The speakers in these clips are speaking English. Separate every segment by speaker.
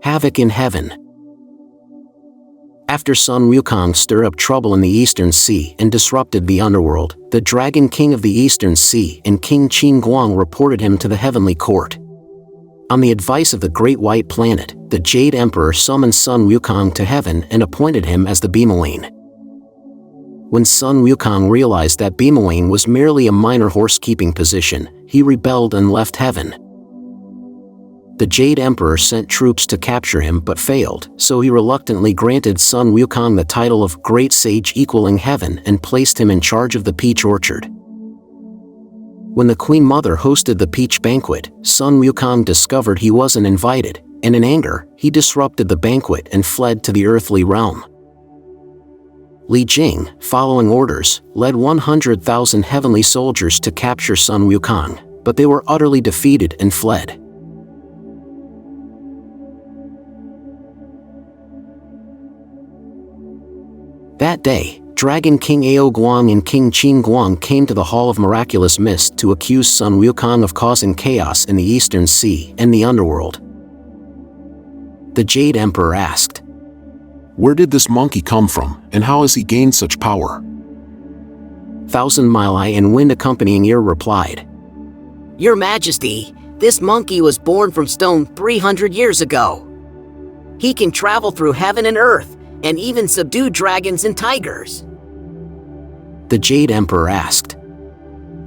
Speaker 1: Havoc in Heaven. After Sun Wukong stirred up trouble in the Eastern Sea and disrupted the underworld, the Dragon King of the Eastern Sea and King Qin Guang reported him to the heavenly court. On the advice of the Great White Planet, the Jade Emperor summoned Sun Wukong to heaven and appointed him as the Bimawen. When Sun Wukong realized that Bimawen was merely a minor horse-keeping position, he rebelled and left heaven. The Jade Emperor sent troops to capture him but failed, so he reluctantly granted Sun Wukong the title of Great Sage equaling heaven and placed him in charge of the peach orchard. When the Queen Mother hosted the peach banquet, Sun Wukong discovered he wasn't invited, and in anger, he disrupted the banquet and fled to the earthly realm. Li Jing, following orders, led 100,000 heavenly soldiers to capture Sun Wukong, but they were utterly defeated and fled. That day, Dragon King Ao Guang and King Qin Guang came to the Hall of Miraculous Mist to accuse Sun Wukong of causing chaos in the Eastern Sea and the underworld. The Jade Emperor asked,
Speaker 2: "Where did this monkey come from, and how has he gained such power?"
Speaker 1: Thousand Mile Eye and Wind accompanying ear replied,
Speaker 3: "Your Majesty, this monkey was born from stone 300 years ago. He can travel through heaven and earth, and even subdue dragons and tigers."
Speaker 1: The Jade Emperor asked,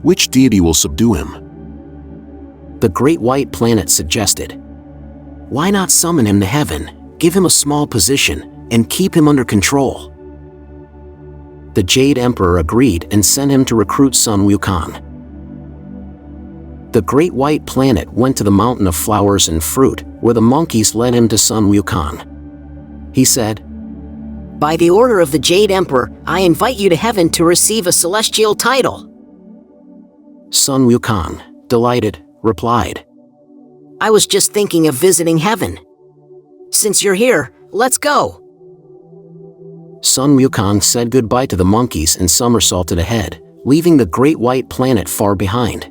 Speaker 2: "Which deity will subdue him?"
Speaker 1: The Great White Planet suggested, "Why not summon him to heaven, give him a small position, and keep him under control?" The Jade Emperor agreed and sent him to recruit Sun Wukong. The Great White Planet went to the Mountain of Flowers and Fruit, where the monkeys led him to Sun Wukong. He said,
Speaker 3: "By the order of the Jade Emperor, I invite you to heaven to receive a celestial title."
Speaker 1: Sun Wukong, delighted, replied,
Speaker 3: "I was just thinking of visiting heaven. Since you're here, let's go."
Speaker 1: Sun Wukong said goodbye to the monkeys and somersaulted ahead, leaving the Great White Planet far behind.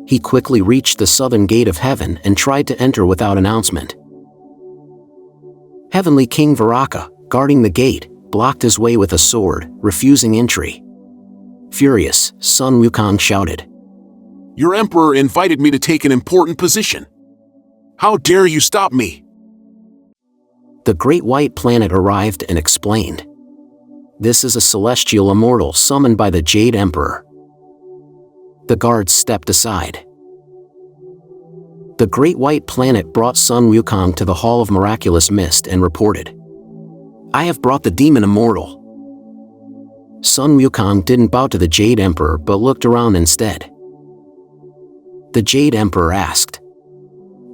Speaker 1: He quickly reached the southern gate of heaven and tried to enter without announcement. Heavenly King Varaka, guarding the gate, blocked his way with a sword, refusing entry. Furious, Sun Wukong shouted,
Speaker 2: "Your emperor invited me to take an important position. How dare you stop me?"
Speaker 1: The Great White Planet arrived and explained, "This is a celestial immortal summoned by the Jade Emperor." The guards stepped aside. The Great White Planet brought Sun Wukong to the Hall of Miraculous Mist and reported, "I have brought the demon immortal." Sun Wukong didn't bow to the Jade Emperor but looked around instead. The Jade Emperor asked,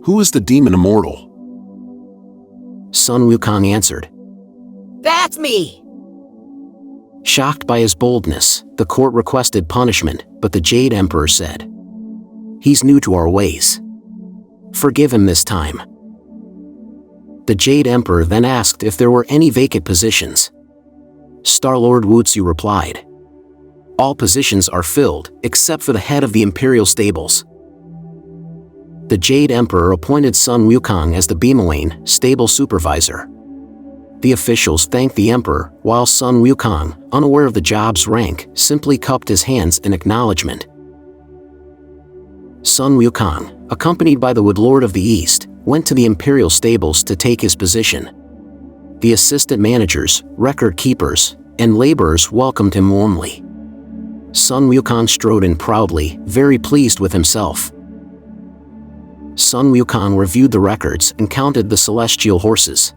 Speaker 2: "Who is the demon immortal?"
Speaker 1: Sun Wukong answered,
Speaker 3: "That's me!"
Speaker 1: Shocked by his boldness, the court requested punishment, but the Jade Emperor said, "He's new to our ways. Forgive him this time." The Jade Emperor then asked if there were any vacant positions. Star-Lord Wutsu replied, "All positions are filled, except for the head of the Imperial Stables." The Jade Emperor appointed Sun Wukong as the Bimawen, stable supervisor. The officials thanked the Emperor, while Sun Wukong, unaware of the job's rank, simply cupped his hands in acknowledgement. Sun Wukong, accompanied by the Woodlord of the East, went to the Imperial Stables to take his position. The assistant managers, record keepers, and laborers welcomed him warmly. Sun Wukong strode in proudly, very pleased with himself. Sun Wukong reviewed the records and counted the celestial horses.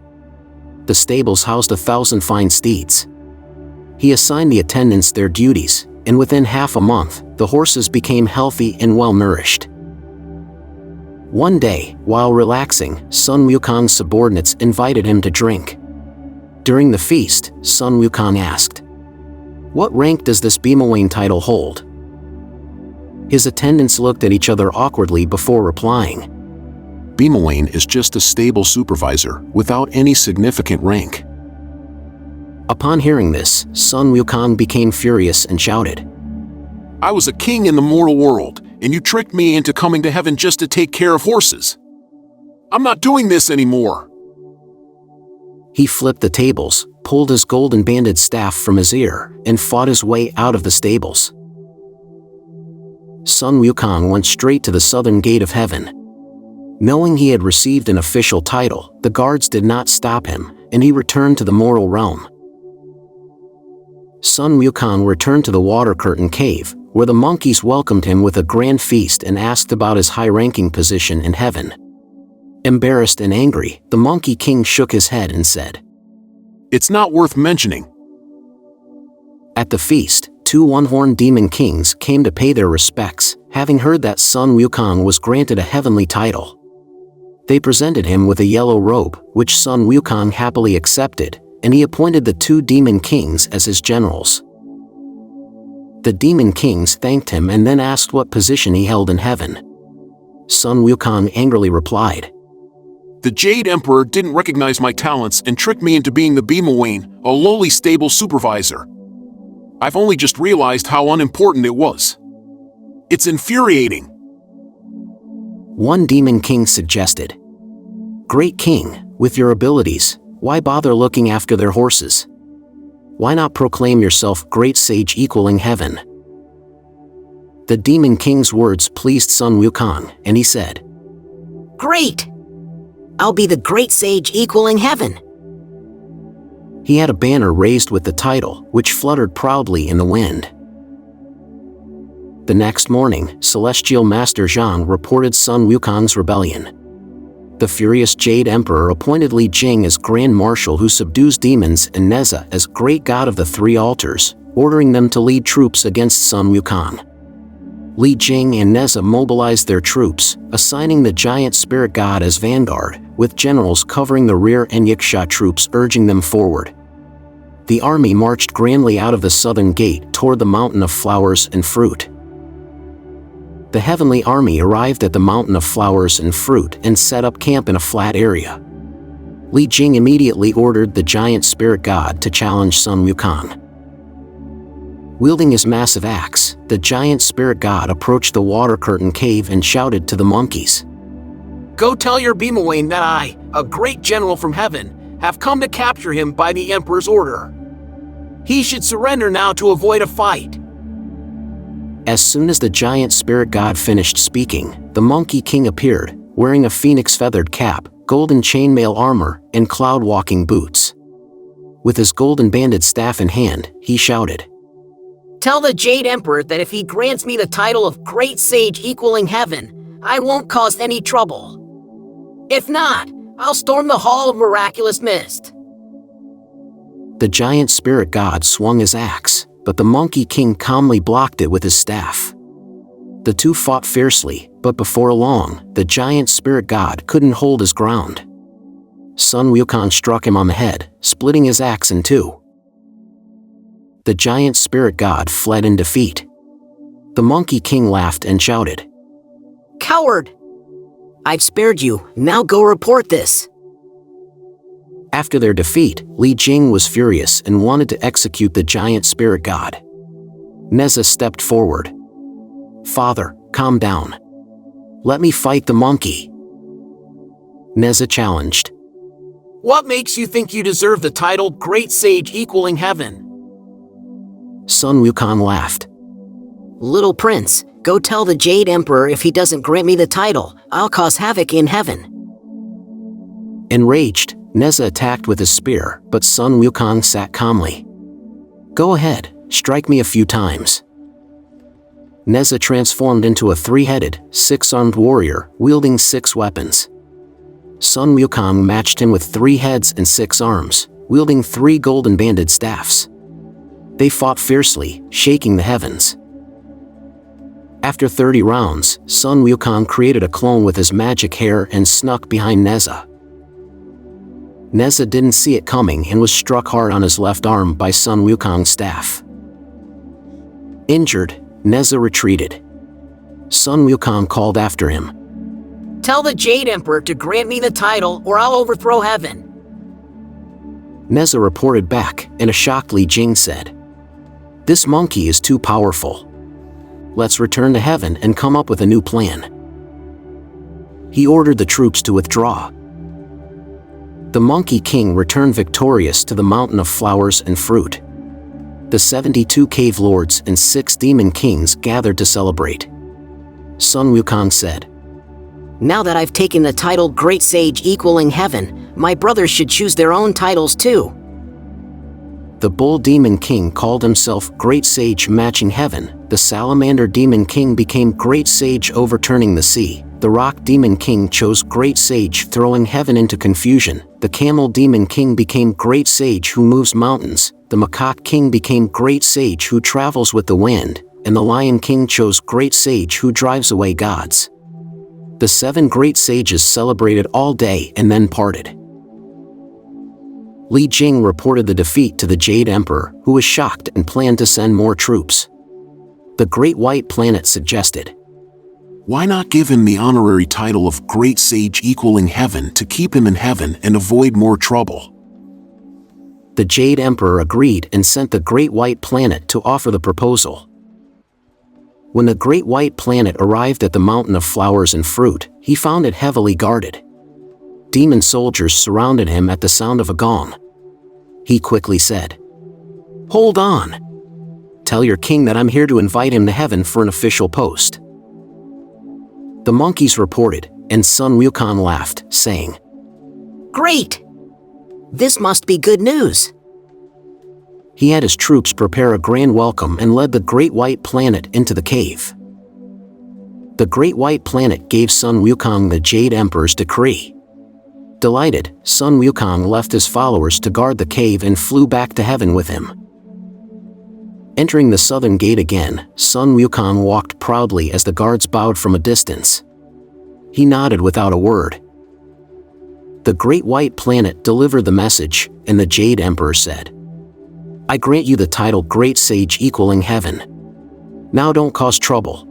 Speaker 1: The stables housed 1,000 fine steeds. He assigned the attendants their duties, and within half a month, the horses became healthy and well-nourished. One day, while relaxing, Sun Wukong's subordinates invited him to drink. During the feast, Sun Wukong asked, "What rank does this Bimawen title hold?" His attendants looked at each other awkwardly before replying,
Speaker 2: "Bimawen is just a stable supervisor, without any significant rank."
Speaker 1: Upon hearing this, Sun Wukong became furious and shouted,
Speaker 2: "I was a king in the mortal world, and you tricked me into coming to heaven just to take care of horses. I'm not doing this anymore."
Speaker 1: He flipped the tables, pulled his golden banded staff from his ear, and fought his way out of the stables. Sun Wukong went straight to the southern gate of heaven. Knowing he had received an official title, the guards did not stop him, and he returned to the mortal realm. Sun Wukong returned to the water curtain cave, where the monkeys welcomed him with a grand feast and asked about his high-ranking position in heaven. Embarrassed and angry, the Monkey King shook his head and said,
Speaker 2: "It's not worth mentioning."
Speaker 1: At the feast, 2 one-horned demon kings came to pay their respects, having heard that Sun Wukong was granted a heavenly title. They presented him with a yellow robe, which Sun Wukong happily accepted, and he appointed the 2 demon kings as his generals. The demon kings thanked him and then asked what position he held in heaven. Sun Wukong angrily replied,
Speaker 2: "The Jade Emperor didn't recognize my talents and tricked me into being the Bimawen, a lowly stable supervisor. I've only just realized how unimportant it was. It's infuriating."
Speaker 1: One demon king suggested, "Great king, with your abilities, why bother looking after their horses? Why not proclaim yourself great sage equaling heaven?" The demon king's words pleased Sun Wukong, and he said,
Speaker 3: Great! I'll be the great sage equaling heaven.
Speaker 1: He had a banner raised with the title, which fluttered proudly in the wind. The next morning, Celestial Master Zhang reported Sun Wukong's rebellion. The furious Jade Emperor appointed Li Jing as Grand Marshal who subdues demons and Nezha as Great God of the 3 altars, ordering them to lead troops against Sun Wukong. Li Jing and Nezha mobilized their troops, assigning the giant spirit god as vanguard, with generals covering the rear and Yiksha troops urging them forward. The army marched grandly out of the southern gate toward the mountain of flowers and fruit. The heavenly army arrived at the mountain of flowers and fruit and set up camp in a flat area. Li Jing immediately ordered the giant spirit god to challenge Sun Wukong. Wielding his massive axe, the giant spirit god approached the water curtain cave and shouted to the monkeys,
Speaker 4: "Go tell your Bimawen that I, a great general from heaven, have come to capture him by the Emperor's order. He should surrender now to avoid a fight."
Speaker 1: As soon as the giant spirit god finished speaking, the Monkey King appeared, wearing a phoenix-feathered cap, golden chainmail armor, and cloud-walking boots. With his golden banded staff in hand, he shouted,
Speaker 3: Tell the Jade Emperor that if he grants me the title of Great Sage equaling heaven, I won't cause any trouble. If not, I'll storm the Hall of Miraculous Mist.
Speaker 1: The giant spirit god swung his axe, but the Monkey King calmly blocked it with his staff. The two fought fiercely, but before long, the giant spirit god couldn't hold his ground. Sun Wukong struck him on the head, splitting his axe in 2. The giant spirit god fled in defeat. The Monkey King laughed and shouted,
Speaker 3: Coward! I've spared you, now go report this.
Speaker 1: After their defeat, Li Jing was furious and wanted to execute the giant spirit god. Nezha stepped forward. Father, calm down. Let me fight the monkey. Nezha challenged.
Speaker 4: What makes you think you deserve the title Great Sage equaling heaven?
Speaker 1: Sun Wukong laughed.
Speaker 3: Little prince, go tell the Jade Emperor if he doesn't grant me the title, I'll cause havoc in heaven.
Speaker 1: Enraged, Nezha attacked with his spear, but Sun Wukong sat calmly. Go ahead, strike me a few times. Nezha transformed into a 3-headed, 6-armed warrior, wielding 6 weapons. Sun Wukong matched him with 3 heads and 6 arms, wielding 3 golden banded staffs. They fought fiercely, shaking the heavens. After 30 rounds, Sun Wukong created a clone with his magic hair and snuck behind Nezha. Nezha didn't see it coming and was struck hard on his left arm by Sun Wukong's staff. Injured, Nezha retreated. Sun Wukong called after him.
Speaker 3: Tell the Jade Emperor to grant me the title or I'll overthrow heaven.
Speaker 1: Nezha reported back, and a shocked Li Jing said, This monkey is too powerful. Let's return to heaven and come up with a new plan. He ordered the troops to withdraw. The the Monkey King returned victorious to the Mountain of Flowers and Fruit. The 72 cave lords and 6 demon kings gathered to celebrate. Sun Wukong said,
Speaker 3: Now that I've taken the title Great Sage equaling Heaven, my brothers should choose their own titles too.
Speaker 1: The Bull Demon King called himself Great Sage matching Heaven, the Salamander Demon King became Great Sage overturning the sea, the Rock Demon King chose Great Sage throwing heaven into confusion, the Camel Demon King became Great Sage who moves mountains, the Macaque King became Great Sage who travels with the wind, and the Lion King chose Great Sage who drives away gods. The 7 great sages celebrated all day and then parted. Li Jing reported the defeat to the Jade Emperor, who was shocked and planned to send more troops. The Great White Planet suggested,
Speaker 2: Why not give him the honorary title of Great Sage equaling Heaven to keep him in heaven and avoid more trouble?
Speaker 1: The Jade Emperor agreed and sent the Great White Planet to offer the proposal. When the Great White Planet arrived at the Mountain of Flowers and Fruit, he found it heavily guarded. Demon soldiers surrounded him at the sound of a gong. He quickly said, Hold on! Tell your king that I'm here to invite him to heaven for an official post. The monkeys reported, and Sun Wukong laughed, saying,
Speaker 3: Great! This must be good news.
Speaker 1: He had his troops prepare a grand welcome and led the Great White Planet into the cave. The Great White Planet gave Sun Wukong the Jade Emperor's decree. Delighted, Sun Wukong left his followers to guard the cave and flew back to heaven with him. Entering the southern gate again, Sun Wukong walked proudly as the guards bowed from a distance. He nodded without a word. The Great White Planet delivered the message, and the Jade Emperor said, I grant you the title Great Sage equaling Heaven. Now don't cause trouble.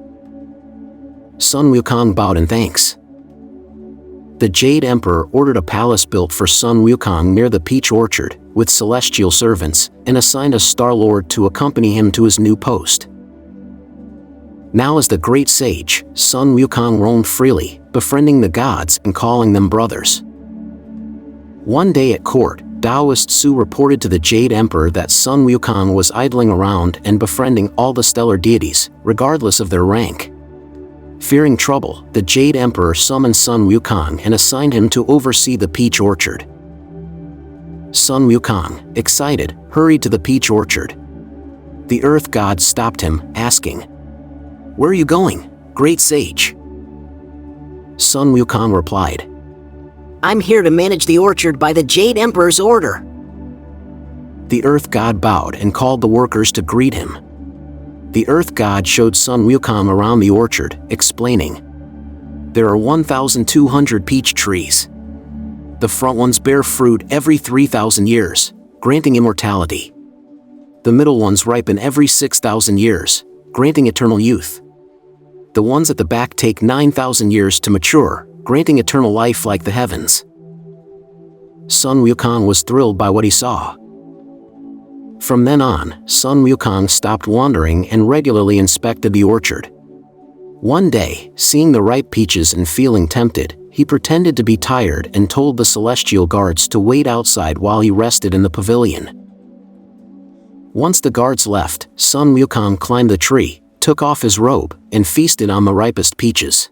Speaker 1: Sun Wukong bowed in thanks. The Jade Emperor ordered a palace built for Sun Wukong near the peach orchard, with celestial servants, and assigned a Star Lord to accompany him to his new post. Now as the Great Sage, Sun Wukong roamed freely, befriending the gods and calling them brothers. One day at court, Taoist Su reported to the Jade Emperor that Sun Wukong was idling around and befriending all the stellar deities, regardless of their rank. Fearing trouble, the Jade Emperor summoned Sun Wukong and assigned him to oversee the peach orchard. Sun Wukong, excited, hurried to the peach orchard. The Earth God stopped him, asking, Where are you going, Great Sage? Sun Wukong replied,
Speaker 3: I'm here to manage the orchard by the Jade Emperor's order.
Speaker 1: The Earth God bowed and called the workers to greet him. The Earth God showed Sun Wukong around the orchard, explaining, There are 1,200 peach trees. The front ones bear fruit every 3,000 years, granting immortality. The middle ones ripen every 6,000 years, granting eternal youth. The ones at the back take 9,000 years to mature, granting eternal life like the heavens. Sun Wukong was thrilled by what he saw. From then on, Sun Wukong stopped wandering and regularly inspected the orchard. One day, seeing the ripe peaches and feeling tempted, he pretended to be tired and told the celestial guards to wait outside while he rested in the pavilion. Once the guards left, Sun Wukong climbed the tree, took off his robe, and feasted on the ripest peaches.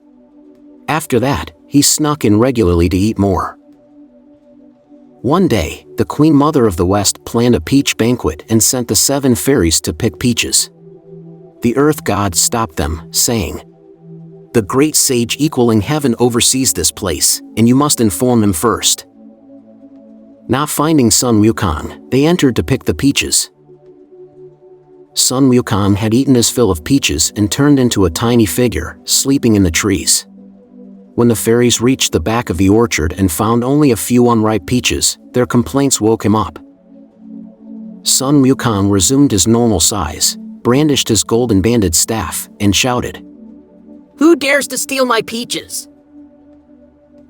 Speaker 1: After that, he snuck in regularly to eat more. One day, the Queen Mother of the West planned a peach banquet and sent the 7 fairies to pick peaches. The Earth God stopped them, saying, The Great Sage equaling Heaven oversees this place, and you must inform him first. Not finding Sun Wukong, they entered to pick the peaches. Sun Wukong had eaten his fill of peaches and turned into a tiny figure, sleeping in the trees. When the fairies reached the back of the orchard and found only a few unripe peaches, their complaints woke him up. Sun Wukong resumed his normal size, brandished his golden banded staff, and shouted,
Speaker 3: Who dares to steal my peaches?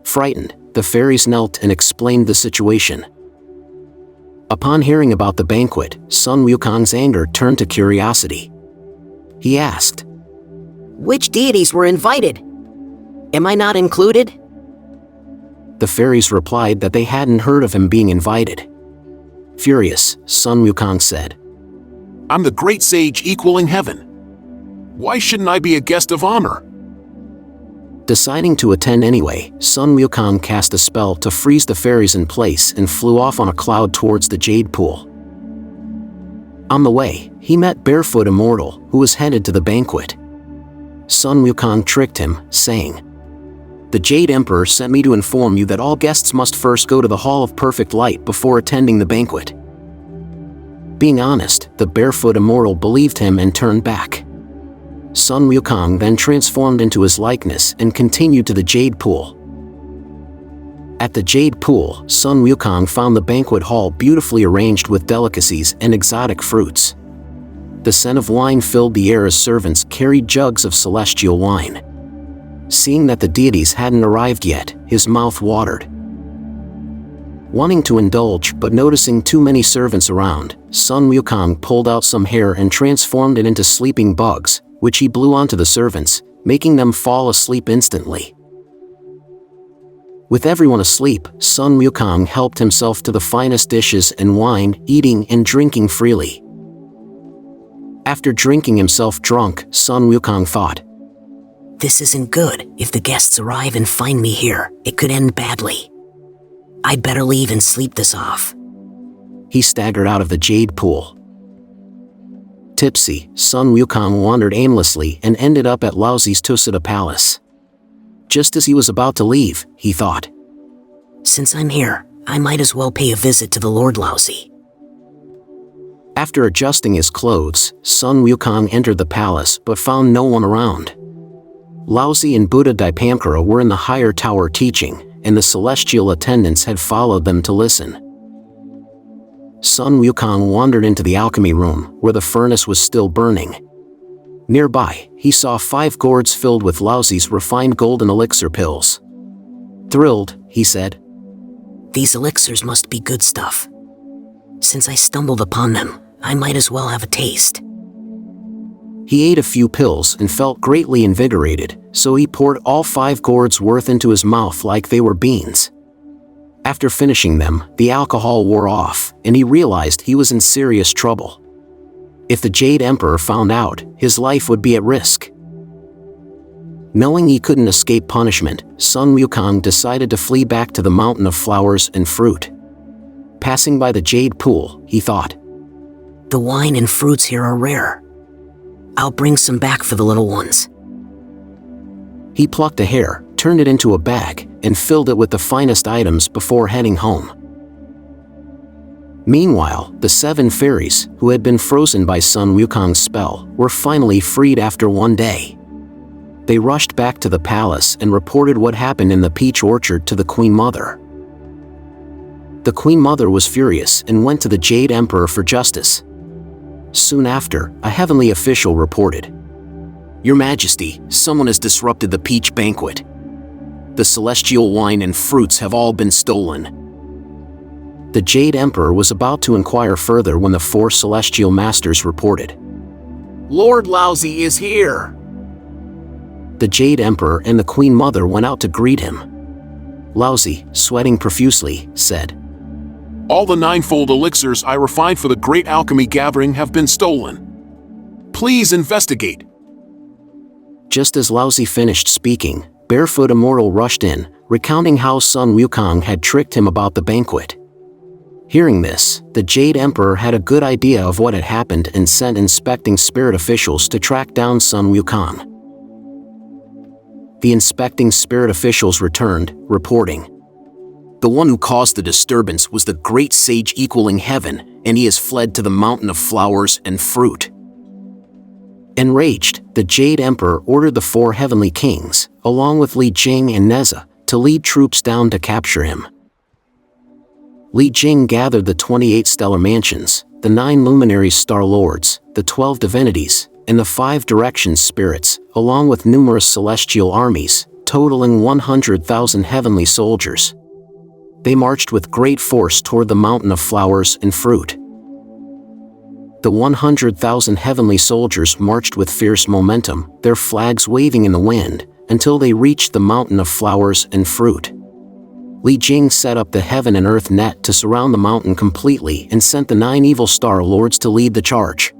Speaker 1: Frightened, the fairies knelt and explained the situation. Upon hearing about the banquet, Sun Wukong's anger turned to curiosity. He asked,
Speaker 3: Which deities were invited? Am I not included?
Speaker 1: The fairies replied that they hadn't heard of him being invited. Furious, Sun Wukong said,
Speaker 2: I'm the great sage equaling heaven. Why shouldn't I be a guest of honor?
Speaker 1: Deciding to attend anyway, Sun Wukong cast a spell to freeze the fairies in place and flew off on a cloud towards the jade pool. On the way, he met Barefoot Immortal, who was headed to the banquet. Sun Wukong tricked him, saying, The Jade Emperor sent me to inform you that all guests must first go to the Hall of Perfect Light before attending the banquet. Being honest, the Barefoot Immortal believed him and turned back. Sun Wukong then transformed into his likeness and continued to the Jade Pool. At the Jade Pool, Sun Wukong found the banquet hall beautifully arranged with delicacies and exotic fruits. The scent of wine filled the air as servants carried jugs of celestial wine. Seeing that the deities hadn't arrived yet, his mouth watered. Wanting to indulge but noticing too many servants around, Sun Wukong pulled out some hair and transformed it into sleeping bugs, which he blew onto the servants, making them fall asleep instantly. With everyone asleep, Sun Wukong helped himself to the finest dishes and wine, eating and drinking freely. After drinking himself drunk, Sun Wukong thought,
Speaker 3: This isn't good. If the guests arrive and find me here, it could end badly. I'd better leave and sleep this off.
Speaker 1: He staggered out of the jade pool. Tipsy, Sun Wukong wandered aimlessly and ended up at Laozi's Tusita Palace. Just as he was about to leave, he thought,
Speaker 3: Since I'm here, I might as well pay a visit to the Lord Laozi.
Speaker 1: After adjusting his clothes, Sun Wukong entered the palace but found no one around. Laozi and Buddha Dipankara were in the higher tower teaching, and the celestial attendants had followed them to listen. Sun Wukong wandered into the alchemy room, where the furnace was still burning. Nearby, he saw 5 gourds filled with Laozi's refined golden elixir pills. Thrilled, he said,
Speaker 3: These elixirs must be good stuff. Since I stumbled upon them, I might as well have a taste.
Speaker 1: He ate a few pills and felt greatly invigorated, so he poured all 5 gourds worth into his mouth like they were beans. After finishing them, the alcohol wore off, and he realized he was in serious trouble. If the Jade Emperor found out, his life would be at risk. Knowing he couldn't escape punishment, Sun Wukong decided to flee back to the Mountain of Flowers and Fruit. Passing by the Jade Pool, he thought,
Speaker 3: The wine and fruits here are rare. I'll bring some back for the little ones.
Speaker 1: He plucked a hair, turned it into a bag, and filled it with the finest items before heading home. Meanwhile, the 7 fairies, who had been frozen by Sun Wukong's spell, were finally freed after one day. They rushed back to the palace and reported what happened in the peach orchard to the Queen Mother. The Queen Mother was furious and went to the Jade Emperor for justice. Soon after, a heavenly official reported, Your Majesty, someone has disrupted the peach banquet. The celestial wine and fruits have all been stolen. The Jade Emperor was about to inquire further when the 4 celestial masters reported,
Speaker 4: Lord Laozi is here.
Speaker 1: The Jade Emperor and the Queen Mother went out to greet him. Laozi, sweating profusely, said,
Speaker 2: All the 9-fold elixirs I refined for the great alchemy gathering have been stolen. Please investigate.
Speaker 1: Just as Laozi finished speaking, Barefoot Immortal rushed in, recounting how Sun Wukong had tricked him about the banquet. Hearing this, the Jade Emperor had a good idea of what had happened and sent inspecting spirit officials to track down Sun Wukong. The inspecting spirit officials returned, reporting, The one who caused the disturbance was the great sage equaling heaven, and he has fled to the Mountain of Flowers and Fruit. Enraged, the Jade Emperor ordered the 4 heavenly kings, along with Li Jing and Nezha, to lead troops down to capture him. Li Jing gathered the 28 stellar mansions, the 9 luminary star lords, the 12 divinities, and the 5 direction spirits, along with numerous celestial armies, totaling 100,000 heavenly soldiers. They marched with great force toward the Mountain of Flowers and Fruit. The 100,000 heavenly soldiers marched with fierce momentum, their flags waving in the wind, until they reached the Mountain of Flowers and Fruit. Li Jing set up the heaven and earth net to surround the mountain completely and sent the 9 evil star lords to lead the charge.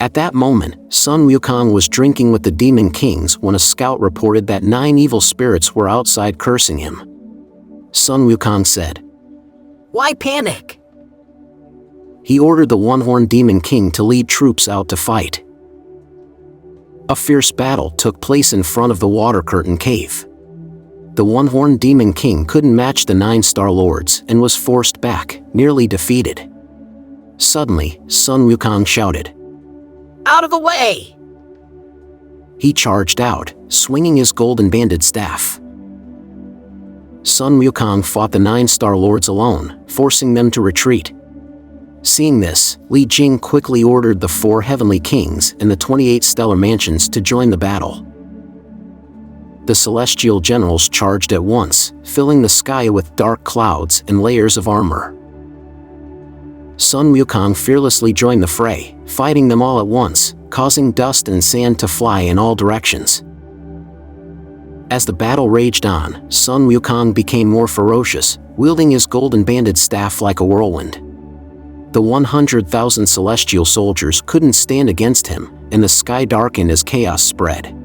Speaker 1: At that moment, Sun Wukong was drinking with the demon kings when a scout reported that 9 evil spirits were outside cursing him. Sun Wukong said,
Speaker 3: Why panic?
Speaker 1: He ordered the one-horned demon king to lead troops out to fight. A fierce battle took place in front of the water curtain cave. The one-horned demon king couldn't match the 9 star lords and was forced back, nearly defeated. Suddenly, Sun Wukong shouted,
Speaker 3: Out of the way!
Speaker 1: He charged out, swinging his golden banded staff. Sun Wukong fought the 9 star lords alone, forcing them to retreat. Seeing this, Li Jing quickly ordered the 4 heavenly kings and the 28 stellar mansions to join the battle. The celestial generals charged at once, filling the sky with dark clouds and layers of armor. Sun Wukong fearlessly joined the fray, fighting them all at once, causing dust and sand to fly in all directions. As the battle raged on, Sun Wukong became more ferocious, wielding his golden banded staff like a whirlwind. The 100,000 celestial soldiers couldn't stand against him, and the sky darkened as chaos spread.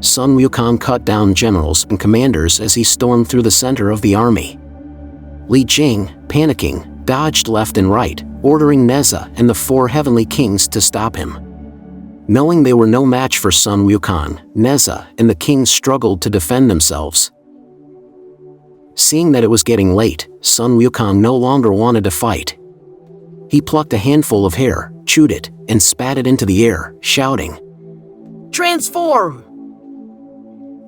Speaker 1: Sun Wukong cut down generals and commanders as he stormed through the center of the army. Li Jing, panicking, dodged left and right, ordering Nezha and the 4 heavenly kings to stop him. Knowing they were no match for Sun Wukong, Nezha and the kings struggled to defend themselves. Seeing that it was getting late, Sun Wukong no longer wanted to fight. He plucked a handful of hair, chewed it, and spat it into the air, shouting,
Speaker 3: Transform!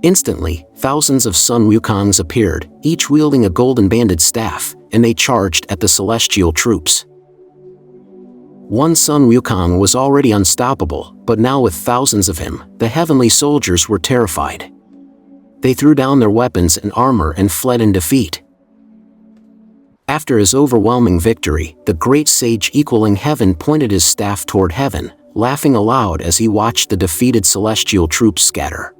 Speaker 1: Instantly, thousands of Sun Wukongs appeared, each wielding a golden banded staff, and they charged at the celestial troops. One Sun Wukong was already unstoppable, but now with thousands of him, the heavenly soldiers were terrified. They threw down their weapons and armor and fled in defeat. After his overwhelming victory, the great sage equaling heaven pointed his staff toward heaven, laughing aloud as he watched the defeated celestial troops scatter.